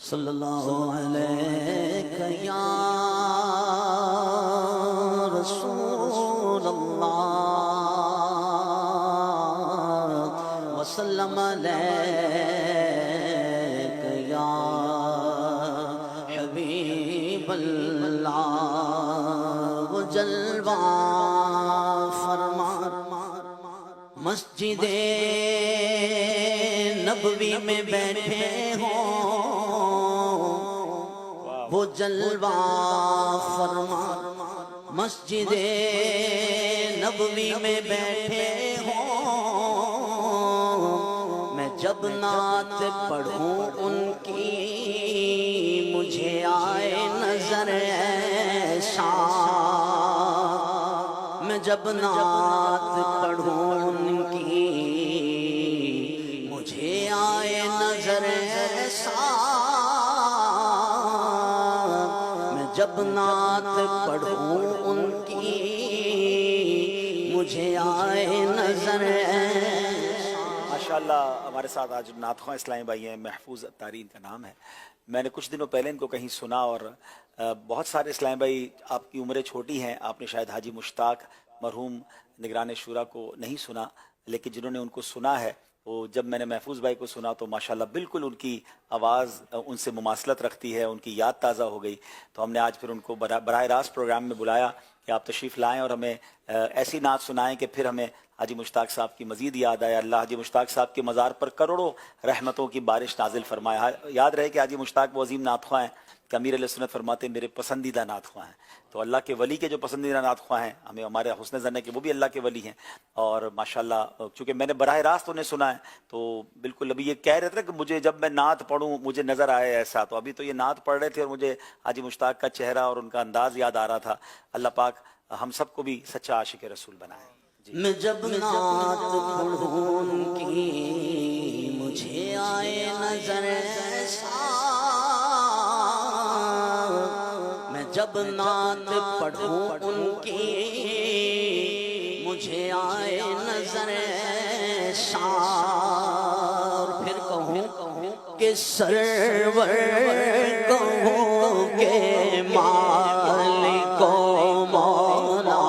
صلی اللہ علیہ یا رسول اللہ وسلم علیک یا حبیب اللہ وہ جلوہ فرما مسجد نبوی میں بیٹھے ہوں وہ جلوہ فرما مسجد نبوی میں بیٹھے ہوں میں جب نعت پڑھوں ان کی مجھے آئے نظر ایسا میں جب نعت پڑھوں ان کی مجھے آئے نظر ایسا میں جب نعت پڑھوں ان کی مجھے آئے نظر ایسا۔ ماشاءاللہ ہمارے ساتھ آج نعت خواں اسلامی بھائی ہیں، محفوظ اتاری ان کا نام ہے۔ میں نے کچھ دنوں پہلے ان کو کہیں سنا اور بہت سارے اسلامی بھائی آپ کی عمریں چھوٹی ہیں، آپ نے شاید حاجی مشتاق مرحوم نگران شورا کو نہیں سنا، لیکن جنہوں نے ان کو سنا ہے وہ جب میں نے محفوظ بھائی کو سنا تو ماشاءاللہ بالکل ان کی آواز ان سے مماثلت رکھتی ہے، ان کی یاد تازہ ہو گئی۔ تو ہم نے آج پھر ان کو براہ راست پروگرام میں بلایا کہ آپ تشریف لائیں اور ہمیں ایسی نعت سنائیں کہ پھر ہمیں حاجی مشتاق صاحب کی مزید یاد آئے۔ اللہ حاجی مشتاق صاحب کے مزار پر کروڑوں رحمتوں کی بارش نازل فرمائے۔ یاد رہے کہ حاجی مشتاق وہ عظیم نعت خواں ہیں کہ امیر علیہ سنت فرماتے ہیں میرے پسندیدہ نعت خواں ہیں۔ تو اللہ کے ولی کے جو پسندیدہ نعت خواں ہیں، ہمیں ہمارے حسن ظن ہے کہ وہ بھی اللہ کے ولی ہیں۔ اور ماشاءاللہ چونکہ میں نے براہ راست انہیں سنا ہے تو بالکل ابھی یہ کہہ رہے تھے کہ مجھے جب میں نعت پڑھوں مجھے نظر آئے ایسا، تو ابھی تو یہ نعت پڑھ رہے تھے اور مجھے حاجی مشتاق کا چہرہ اور ان کا انداز یاد آ رہا تھا۔ اللہ پاک ہم سب کو بھی سچا عاشق رسول بنائے۔ میں جب نعت پڑھوں ان کی مجھے آئے نظر ایسا میں جب نعت پڑھوں ان کی مجھے آئے نظر ایسا اور پھر کہوں کہ سرور کہوں کہ مالک و مولا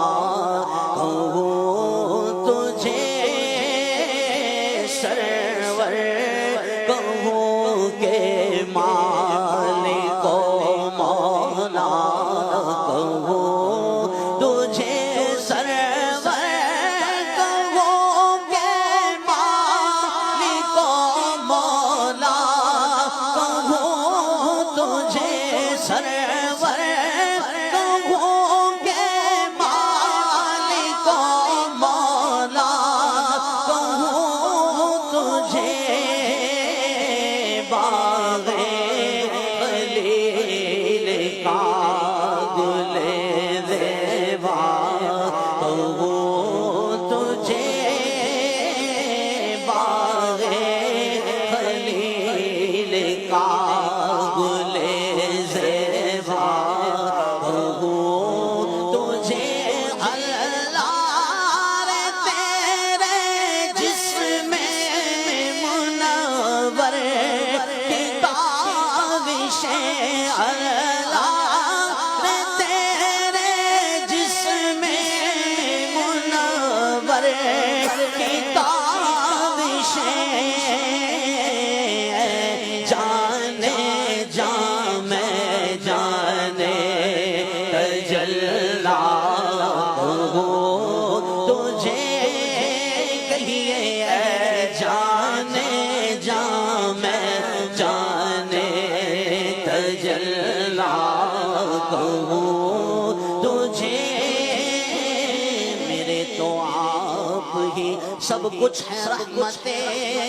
سب کچھ ہے رحمت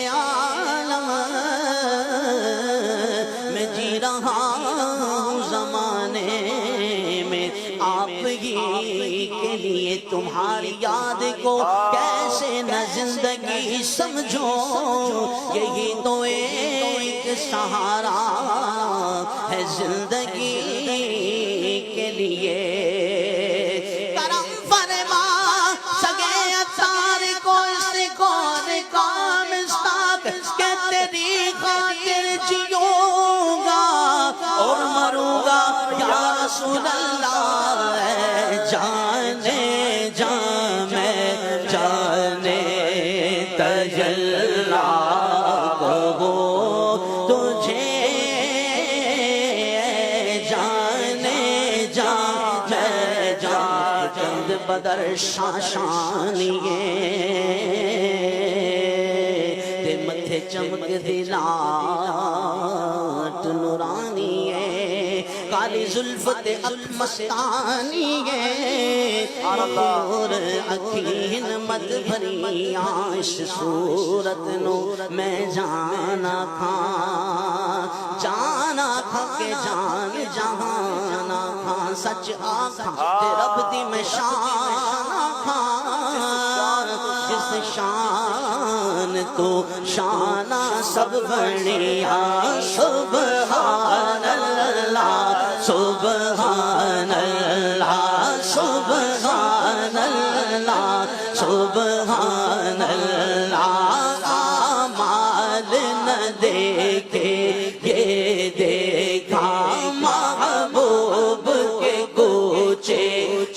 عالم میں جی رہا ہوں زمانے میں آپ ہی کے لیے تمہاری یاد کو کیسے نہ زندگی سمجھو یہی تو ایک سہارا ہے زندگی کے لیے تیری خاطر جیوں گا رسول اللہ جانے جان میں جانے تجلا کہو تجھے جانے جان میں جان چند بدر شاشانیے تے متھے چمک دلات نورانی ہے کالی زلفت اک مستانی ہے اور اکھین مد بھری آش صورت نو میں جانا کھا کے جان جہانا کھا سچ آکھاں تے رب دی میں شان آکھاں جس شان تو شانہ سب بڑھیا سبحان اللہ سبحان اللہ سبحان اللہ سبحان اللہ آمال نہ دیکھے یہ دیکھا محبوب کے کوچے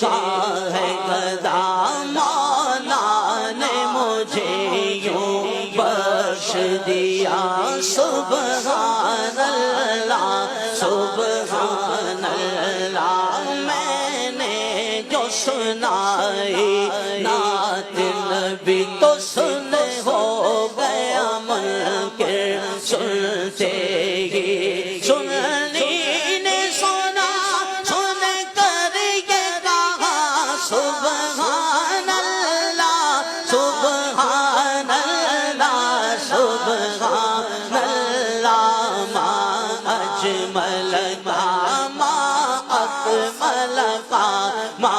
چاہے گدا مولا نے مجھے یوں بخش دیا سبحان اللہ سبحان اللہ میں نے جو سنائی نعت نبی تو سن ہو گیا منکر سنتے ہی سننی نے سنا سن کر یہ کہا سبحان اللہ سبحان اللہ سبحان اللہ ما اجمل کا ما اکمل کا ما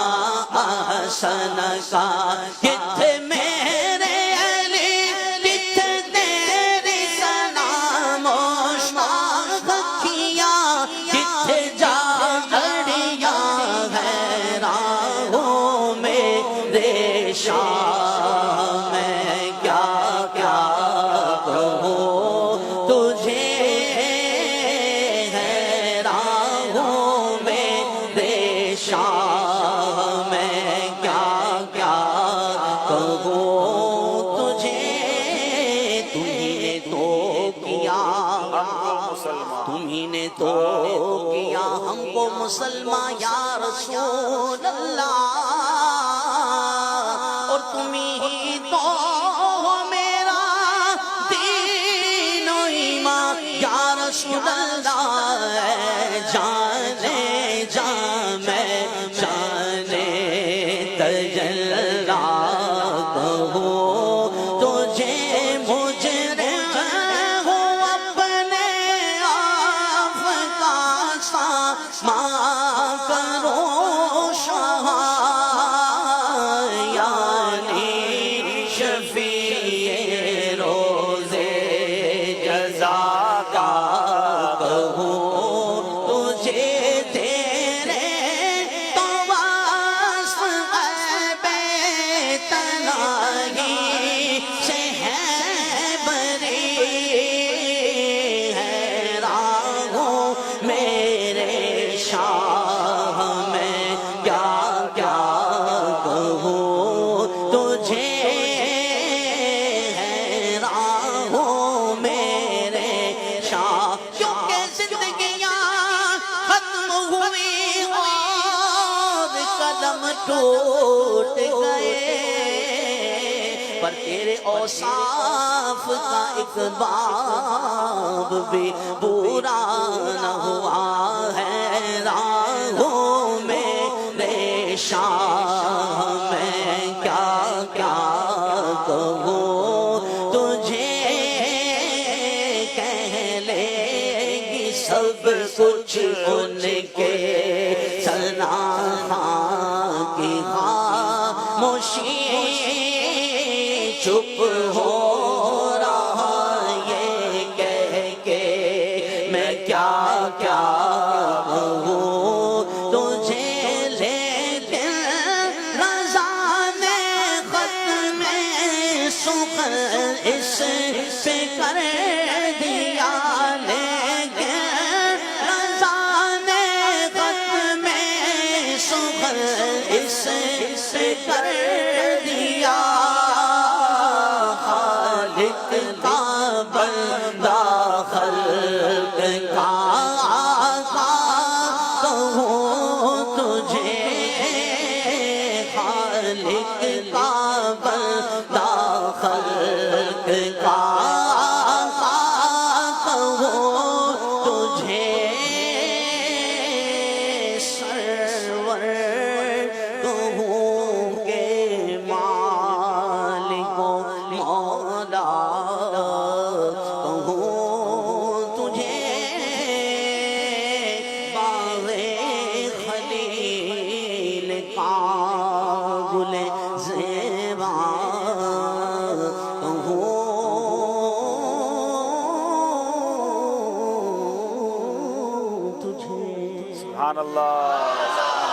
احسن کا کتھے میرے علی کتھے تیری سلام و شاخ کیا کتھے جا گڑیا ہے راہوں میرے شاہ میں کیا کیا کہوں تجھے ہے راہوں میرے شاہ میں کیا کیا کہوں تجھے تمہیں نے تو کیا تمہیں نے تو کیا ہم کو مسلمان یا رسول اللہ اور تمہیں تو ہو میرا دین و ایمان یا رسول اللہ جانے جان میں جانے تجلا کہو تجھے مجرم ہو اپنے آپ کا سامان کرو شاہ یعنی شفیع روزے جزا کا کہو تجھے تیرے تو وصف بے تناہی سے ہے بری ہے راہوں میرے شاہ میں کیا کیا کہوں تجھے ہے راہوں میرے شاہ کیونکہ زندگیاں ختم ہوئی اور قدم ٹوٹ گئے پر تیرے اوصاف کا ایک باب بھی پورا نہ ہوا ہے راہوں میرے شاہ میں کیا کیا کہوں تجھے کہہ لے گی سب کچھ ان کے سنا کی خاموشی چپ ہو رہا یہ کہہ کے میں کیا کیا کہوں تجھے لیکن رضا نے ختم سخن اس پہ کر دیا لیکن رضا نے ختم سبحان اللہ